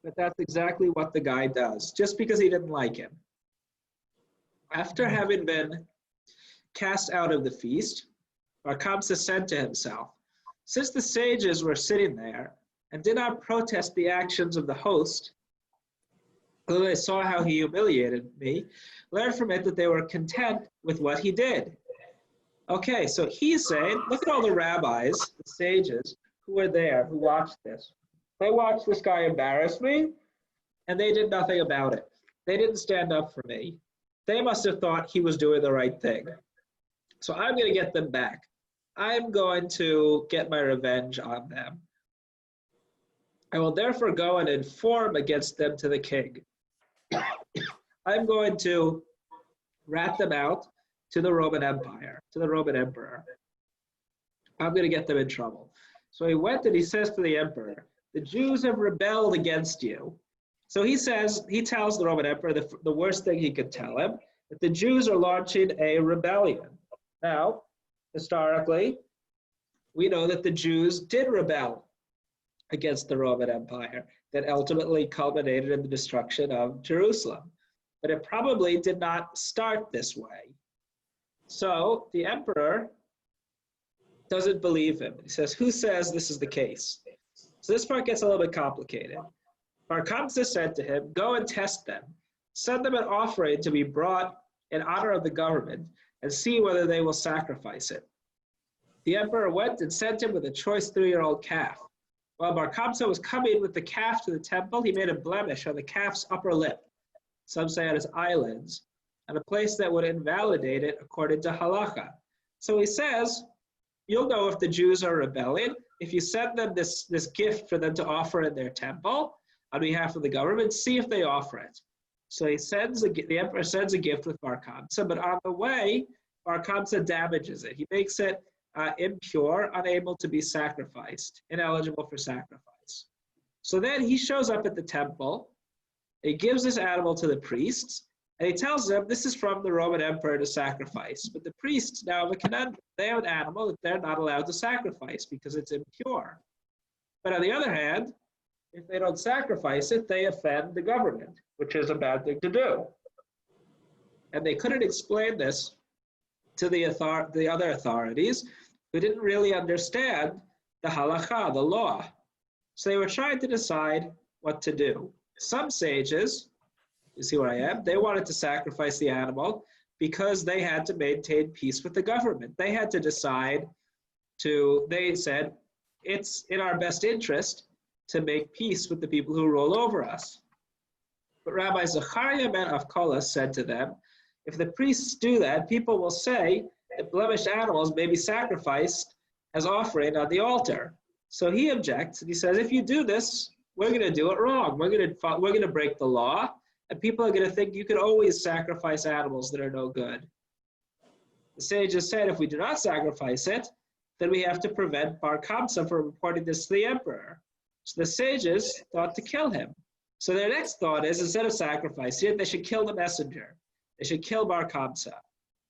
but that's exactly what the guy does, just because he didn't like him. After having been cast out of the feast, Bar Kamsa said to himself, since the sages were sitting there and did not protest the actions of the host, although they saw how he humiliated me, learn from it that they were content with what he did. Okay, so he's saying, look at all the rabbis, the sages, who were there, who watched this. They watched this guy embarrass me, and they did nothing about it. They didn't stand up for me. They must have thought he was doing the right thing. So I'm going to get them back. I'm going to get my revenge on them. I will therefore go and inform against them to the king. I'm going to rat them out to the Roman Empire, to the Roman emperor. I'm going to get them in trouble. So he went and he says to the emperor, the Jews have rebelled against you. So he tells the Roman emperor the worst thing he could tell him, that the Jews are launching a rebellion. Now, historically, we know that the Jews did rebel against the Roman Empire that ultimately culminated in the destruction of Jerusalem. But it probably did not start this way. So the emperor doesn't believe him. He says, who says this is the case? So this part gets a little bit complicated. Bar Kamsa said to him, go and test them. Send them an offering to be brought in honor of the government and see whether they will sacrifice it. The emperor went and sent him with a choice 3-year-old calf. While Bar Kamsa was coming with the calf to the temple, he made a blemish on the calf's upper lip, some say on his eyelids, and a place that would invalidate it according to halacha. So he says, you'll know if the Jews are rebelling if you send them this gift for them to offer in their temple on behalf of the government, see if they offer it. So the emperor sends a gift with Bar Kamsa, but on the way, Bar Kamsa damages it. He makes it impure, unable to be sacrificed, ineligible for sacrifice. So then he shows up at the temple, he gives this animal to the priests, and he tells them this is from the Roman emperor to sacrifice. But the priests now have a conundrum. They have an animal that they're not allowed to sacrifice because it's impure. But on the other hand, if they don't sacrifice it, they offend the government, which is a bad thing to do. And they couldn't explain this to the other authorities who didn't really understand the halakha, the law. So they were trying to decide what to do. Some sages, you see where I am, they wanted to sacrifice the animal because they had to maintain peace with the government. They had to decide they said, it's in our best interest to make peace with the people who rule over us. But Rabbi Zechariah ben Avkola said to them, if the priests do that, people will say that blemished animals may be sacrificed as offering on the altar. So he objects and he says, if you do this, we're going to do it wrong. We're going to break the law, and people are going to think you can always sacrifice animals that are no good. The sages said, if we do not sacrifice it, then we have to prevent Bar Kamsa from reporting this to the emperor. So the sages thought to kill him. So their next thought is, instead of sacrificing it, they should kill the messenger. They should kill Bar Kamsa.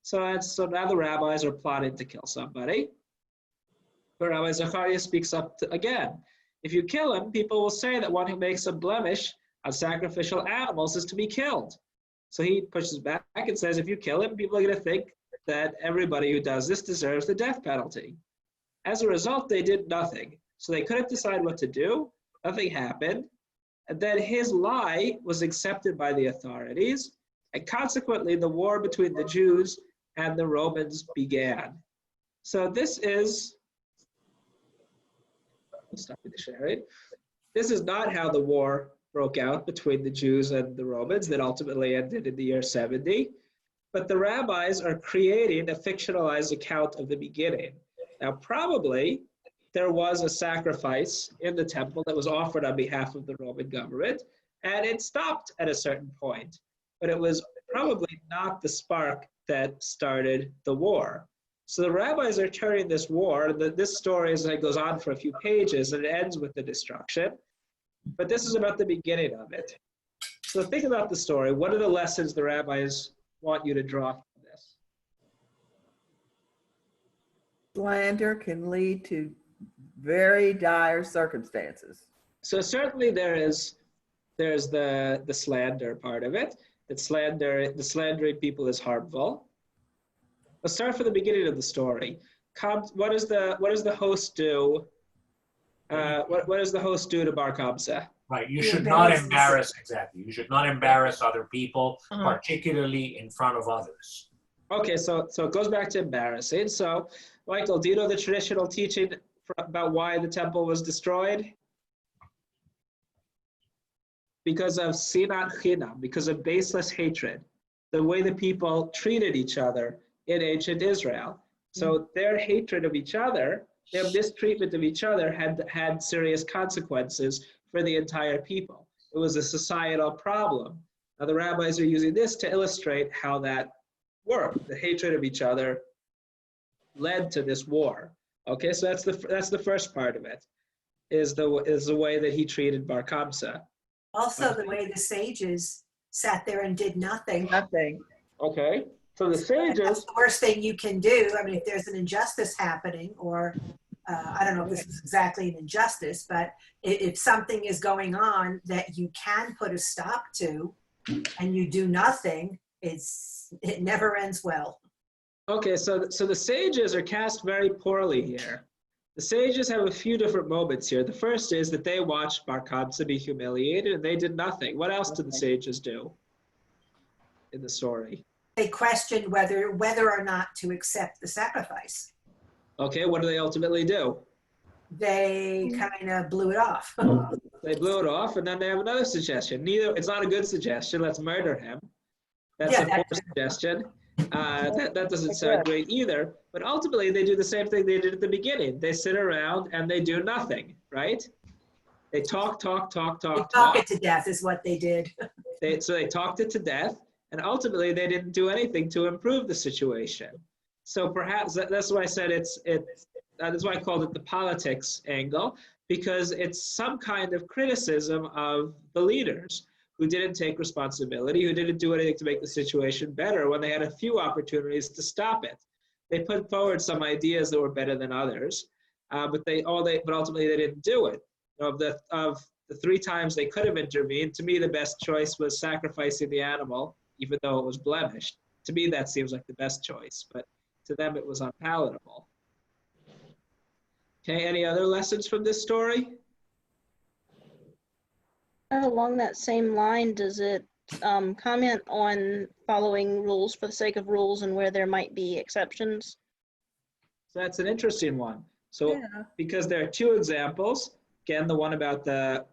So now the rabbis are plotting to kill somebody. But Rabbi Zechariah speaks up again. If you kill him, people will say that one who makes a blemish on sacrificial animals is to be killed. So he pushes back and says, if you kill him, people are going to think that everybody who does this deserves the death penalty. As a result, they did nothing. So they couldn't decide what to do. Nothing happened. And then his lie was accepted by the authorities. And consequently, the war between the Jews and the Romans began. So this is, stop me to share it. This is not how the war broke out between the Jews and the Romans that ultimately ended in the year 70. But the rabbis are creating a fictionalized account of the beginning. Now, probably there was a sacrifice in the temple that was offered on behalf of the Roman government, and it stopped at a certain point. But it was probably not the spark that started the war. So the rabbis are turning this war, this story goes on for a few pages and it ends with the destruction, but this is about the beginning of it. So think about the story. What are the lessons the rabbis want you to draw from this? Slander can lead to very dire circumstances. So certainly there's the slander part of it. The slandering people is harmful. Let's start from the beginning of the story. What does the host do? What does the host do to Bar Kamsa? Right, you should not embarrass, exactly. You should not embarrass other people, particularly in front of others. Okay, so it goes back to embarrassing. So, Michael, do you know the traditional teaching about why the temple was destroyed? Because of sinat chinam, because of baseless hatred, the way the people treated each other in ancient Israel. So their hatred of each other, their mistreatment of each other had serious consequences for the entire people. It was a societal problem. Now the rabbis are using this to illustrate how that worked. The hatred of each other led to this war. Okay, so that's the first part of it, is the way that he treated Bar Kamsa. Also, the way the sages sat there and did nothing. Nothing. Okay, so the sages. That's the worst thing you can do. I mean, if there's an injustice happening, or I don't know if this is exactly an injustice, but if something is going on that you can put a stop to, and you do nothing, it never ends well. Okay, so the sages are cast very poorly here. The sages have a few different moments here. The first is that they watched Bar Kamsa be humiliated and they did nothing. What else did the sages do in the story? They questioned whether or not to accept the sacrifice. Okay, what do they ultimately do? They kind of blew it off. They blew it off, and then they have another suggestion. It's not a good suggestion. Let's murder him. That's a poor suggestion. That doesn't sound great either. But ultimately, they do the same thing they did at the beginning. They sit around and they do nothing, right? They talk. They talk it to death is what they did. So they talked it to death, and ultimately they didn't do anything to improve the situation. So perhaps that's why I said that's why I called it the politics angle, because it's some kind of criticism of the leaders who didn't take responsibility, who didn't do anything to make the situation better when they had a few opportunities to stop it. They put forward some ideas that were better than others, but ultimately they didn't do it. Of the 3 times they could have intervened, to me the best choice was sacrificing the animal, even though it was blemished. To me that seems like the best choice, but to them it was unpalatable. Okay, any other lessons from this story? Along that same line, does it comment on following rules for the sake of rules and where there might be exceptions? So that's an interesting one. So because there are 2 examples, again, the one about the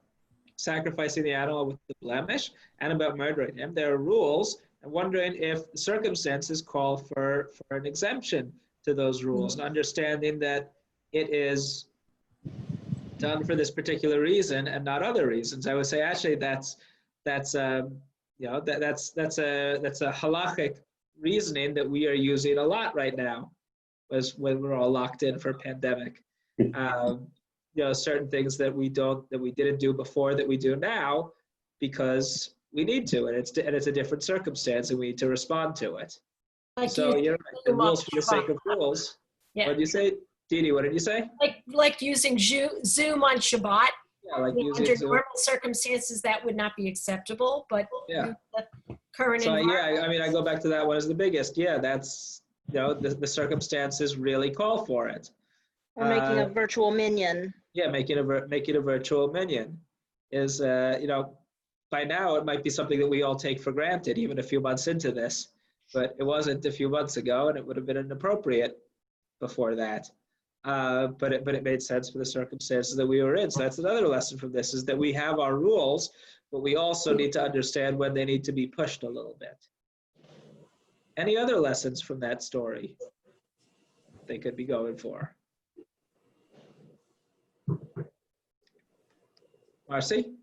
sacrificing the animal with the blemish and about murdering him, there are rules. I'm wondering if the circumstances call for an exemption to those rules, and understanding that it is done for this particular reason and not other reasons. I would say actually that's a halachic reasoning that we are using a lot right now, as when we're all locked in for pandemic. Certain things that we didn't do before that we do now because we need to, and it's a different circumstance and we need to respond to it. Like so you're right, the rules for the sake of rules. Yeah. What did you say? Didi, what did you say? Like using Zoom on Shabbat. Yeah, like using under Zoom. normal circumstances, that would not be acceptable, but Yeah. the current So environment. I go back to that one as the biggest. Yeah, that's the circumstances really call for it. Or making a virtual minion. Yeah, making a virtual minion is by now it might be something that we all take for granted, even a few months into this, but it wasn't a few months ago, and it would have been inappropriate before that. But it made sense for the circumstances that we were in. So that's another lesson from this, is that we have our rules, but we also need to understand when they need to be pushed a little bit. Any other lessons from that story they could be going for? Marcy?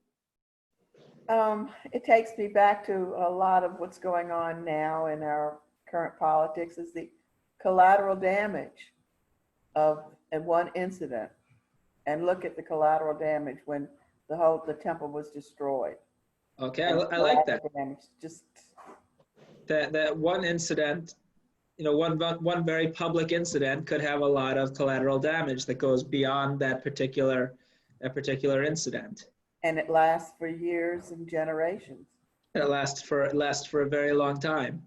It takes me back to a lot of what's going on now in our current politics is the collateral damage of one incident. And look at the collateral damage when the temple was destroyed. Okay, I like that. Damage, just that one incident, one very public incident could have a lot of collateral damage that goes beyond that particular incident. And it lasts for years and generations. It lasts for a very long time.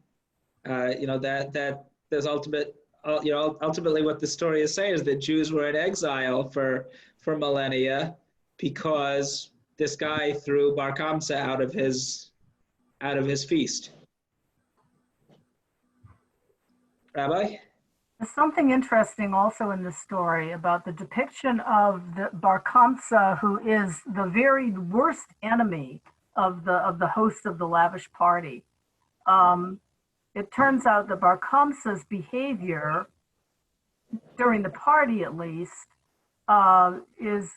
That there's ultimately what the story is saying is that Jews were in exile for millennia because this guy threw Bar Kamsa out of his feast. Rabbi? There's something interesting also in this story about the depiction of the Bar Kamsa, who is the very worst enemy of the host of the lavish party. It turns out that Bar Kamsa's behavior during the party, at least, is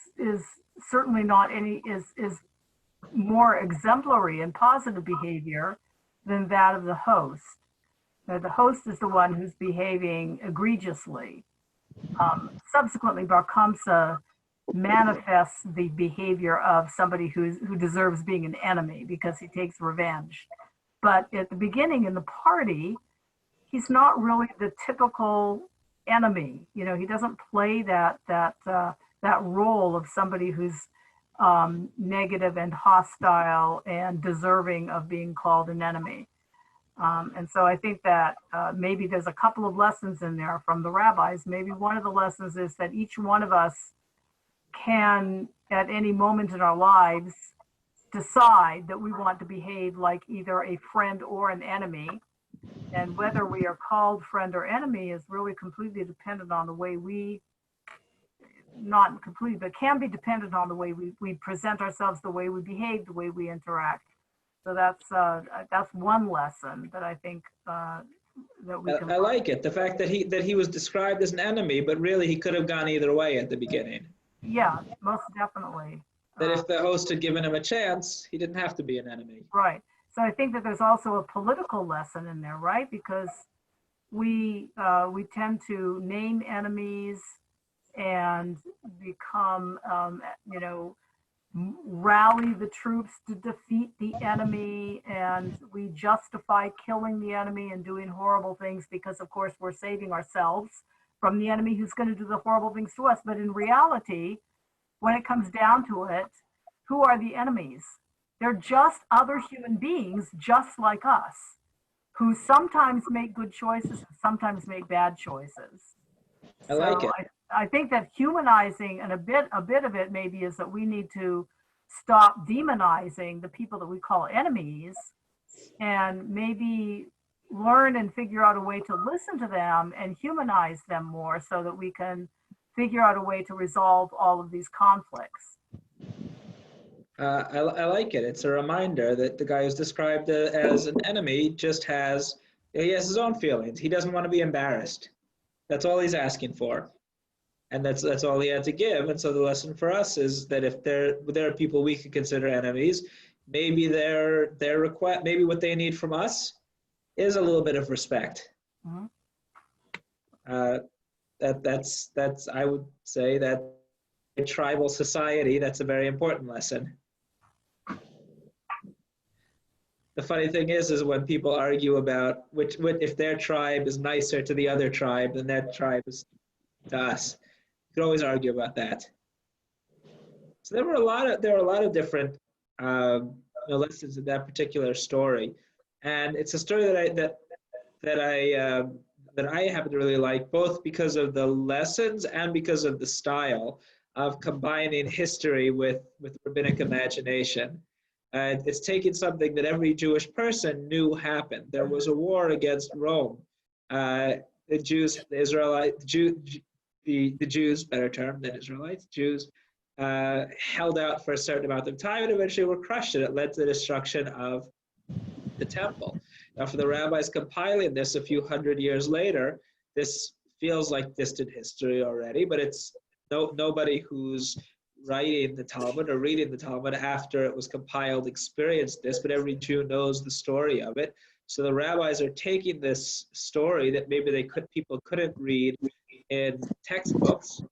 certainly not is more exemplary and positive behavior than that of the host. The host is the one who's behaving egregiously. Subsequently, Bar Kamsa manifests the behavior of somebody who deserves being an enemy because he takes revenge. But at the beginning in the party, he's not really the typical enemy. He doesn't play that role of somebody who's negative and hostile and deserving of being called an enemy. And so I think that maybe there's a couple of lessons in there from the rabbis. Maybe one of the lessons is that each one of us can, at any moment in our lives, decide that we want to behave like either a friend or an enemy. And whether we are called friend or enemy is really completely dependent on the way we, not completely, but can be dependent on the way we present ourselves, the way we behave, the way we interact. So that's one lesson that I think that we can. I like it. The fact that he was described as an enemy, but really he could have gone either way at the beginning. Yeah, most definitely. That if the host had given him a chance, he didn't have to be an enemy. Right. So I think that there's also a political lesson in there, right? Because we tend to name enemies and become, rally the troops to defeat the enemy, and we justify killing the enemy and doing horrible things because, of course, we're saving ourselves from the enemy who's going to do the horrible things to us. But in reality, when it comes down to it, who are the enemies? They're just other human beings, just like us, who sometimes make good choices and sometimes make bad choices. I like it. I think that humanizing, and a bit of it maybe, is that we need to stop demonizing the people that we call enemies, and maybe learn and figure out a way to listen to them and humanize them more, so that we can figure out a way to resolve all of these conflicts. I like it. It's a reminder that the guy who's described as an enemy just has his own feelings. He doesn't want to be embarrassed. That's all he's asking for. And that's all he had to give. And so the lesson for us is that if there are people we could consider enemies, maybe their request, maybe what they need from us is a little bit of respect. Mm-hmm. That's I would say that in tribal society, that's a very important lesson. The funny thing is when people argue about if their tribe is nicer to the other tribe than that tribe is to us. You could always argue about that. So there were a lot of different lessons in that particular story, and it's a story that I happen to really like, both because of the lessons and because of the style of combining history with rabbinic imagination. It's taking something that every Jewish person knew happened. There was a war against Rome. The Jews, the Jews, better term than Israelites, Jews, held out for a certain amount of time and eventually were crushed, and it led to the destruction of the temple. Now, for the rabbis compiling this a few hundred years later, this feels like distant history already, but it's nobody who's writing the Talmud or reading the Talmud after it was compiled experienced this, but every Jew knows the story of it. So the rabbis are taking this story that maybe people couldn't read in textbooks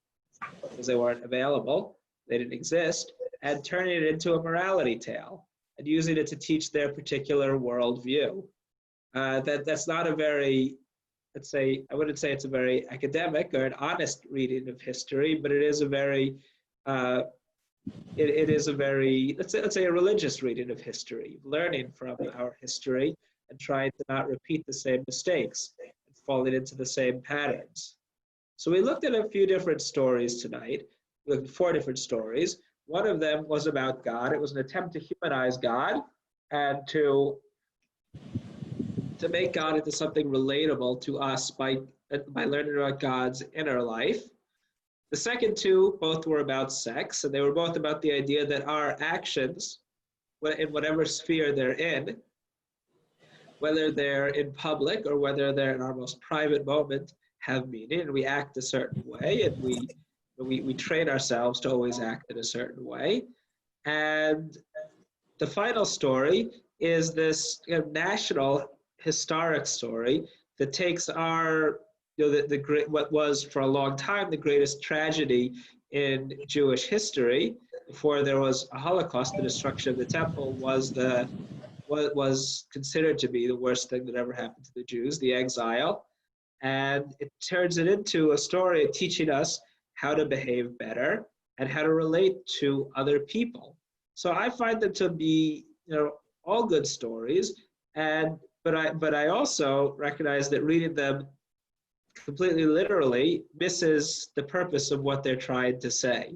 because they weren't available, they didn't exist, and turning it into a morality tale and using it to teach their particular worldview. That's not a very, I wouldn't say it's a very academic or an honest reading of history, but it is a very, it is a very, let's say a religious reading of history, learning from our history and trying to not repeat the same mistakes and falling into the same patterns. So we looked at a few different stories tonight. We looked at 4 different stories. One of them was about God. It was an attempt to humanize God and to make God into something relatable to us by learning about God's inner life. The second 2 both were about sex, and they were both about the idea that our actions, in whatever sphere they're in, whether they're in public or whether they're in our most private moment, have meaning, and we act a certain way, and we train ourselves to always act in a certain way. And the final story is this national historic story that takes our what was for a long time the greatest tragedy in Jewish history. Before there was a Holocaust, the destruction of the temple was considered to be the worst thing that ever happened to the Jews, the exile. And it turns it into a story of teaching us how to behave better and how to relate to other people. So I find them to be, all good stories. And but I also recognize that reading them completely literally misses the purpose of what they're trying to say.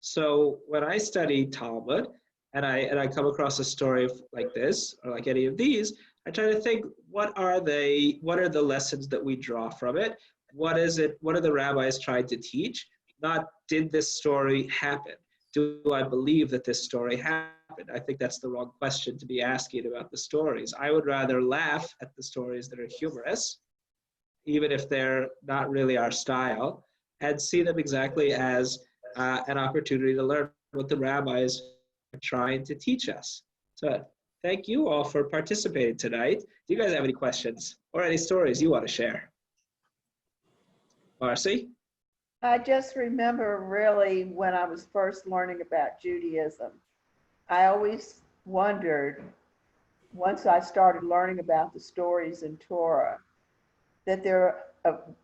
So when I study Talmud and I come across a story like this or like any of these, I try to think, what are the lessons that we draw from it? What are the rabbis trying to teach? Not, did this story happen? Do I believe that this story happened? I think that's the wrong question to be asking about the stories. I would rather laugh at the stories that are humorous, even if they're not really our style, and see them exactly as an opportunity to learn what the rabbis are trying to teach us. So thank you all for participating tonight. Do you guys have any questions or any stories you want to share? Marcy? I just remember really when I was first learning about Judaism, I always wondered, once I started learning about the stories in Torah, that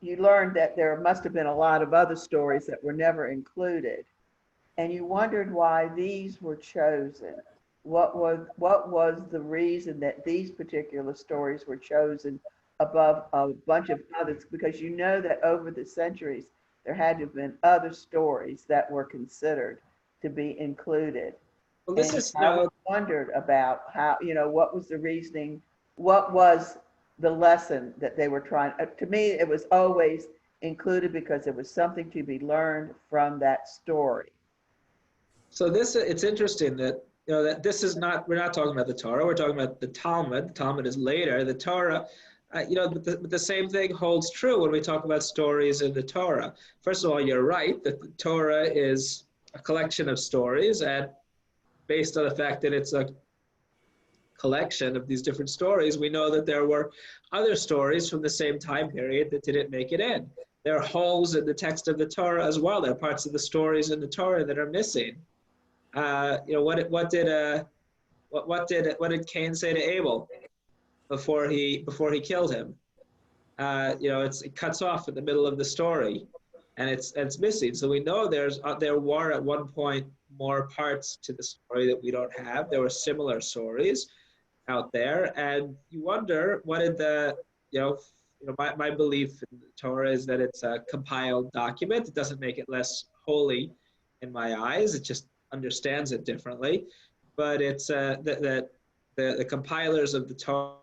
you learned that there must have been a lot of other stories that were never included. And you wondered why these were chosen. What was the reason that these particular stories were chosen above a bunch of others? Because you know that over the centuries, there had to have been other stories that were considered to be included. Well, I wondered about how, what was the reasoning, what was the lesson that they were trying, to me, it was always included because it was something to be learned from that story. So it's interesting that, that this is not, we're not talking about the Torah, we're talking about the Talmud. The Talmud is later. The Torah, but the same thing holds true when we talk about stories in the Torah. First of all, you're right that the Torah is a collection of stories, and based on the fact that it's a collection of these different stories, we know that there were other stories from the same time period that didn't make it in. There are holes in the text of the Torah as well. There are parts of the stories in the Torah that are missing. What did Cain say to Abel before he killed him? It cuts off in the middle of the story, and it's missing. So we know there were at one point more parts to the story that we don't have. There were similar stories out there, and you wonder what did my belief in the Torah is that it's a compiled document. It doesn't make it less holy in my eyes. It just understands it differently. But it's that the compilers of the Torah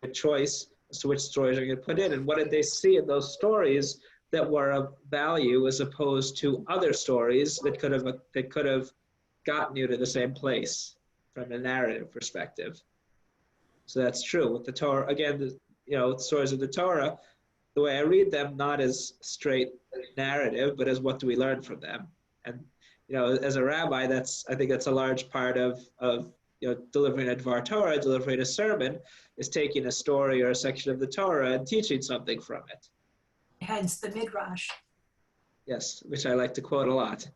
made a choice as to which stories are going to put in, and what did they see in those stories that were of value as opposed to other stories that could have gotten you to the same place from a narrative perspective. So that's true with the Torah. Again, the stories of the Torah, the way I read them, not as straight narrative, but as what do we learn from them. And as a rabbi, I think that's a large part of delivering a Dvar Torah, delivering a sermon, is taking a story or a section of the Torah and teaching something from it. Hence the Midrash. Yes, which I like to quote a lot.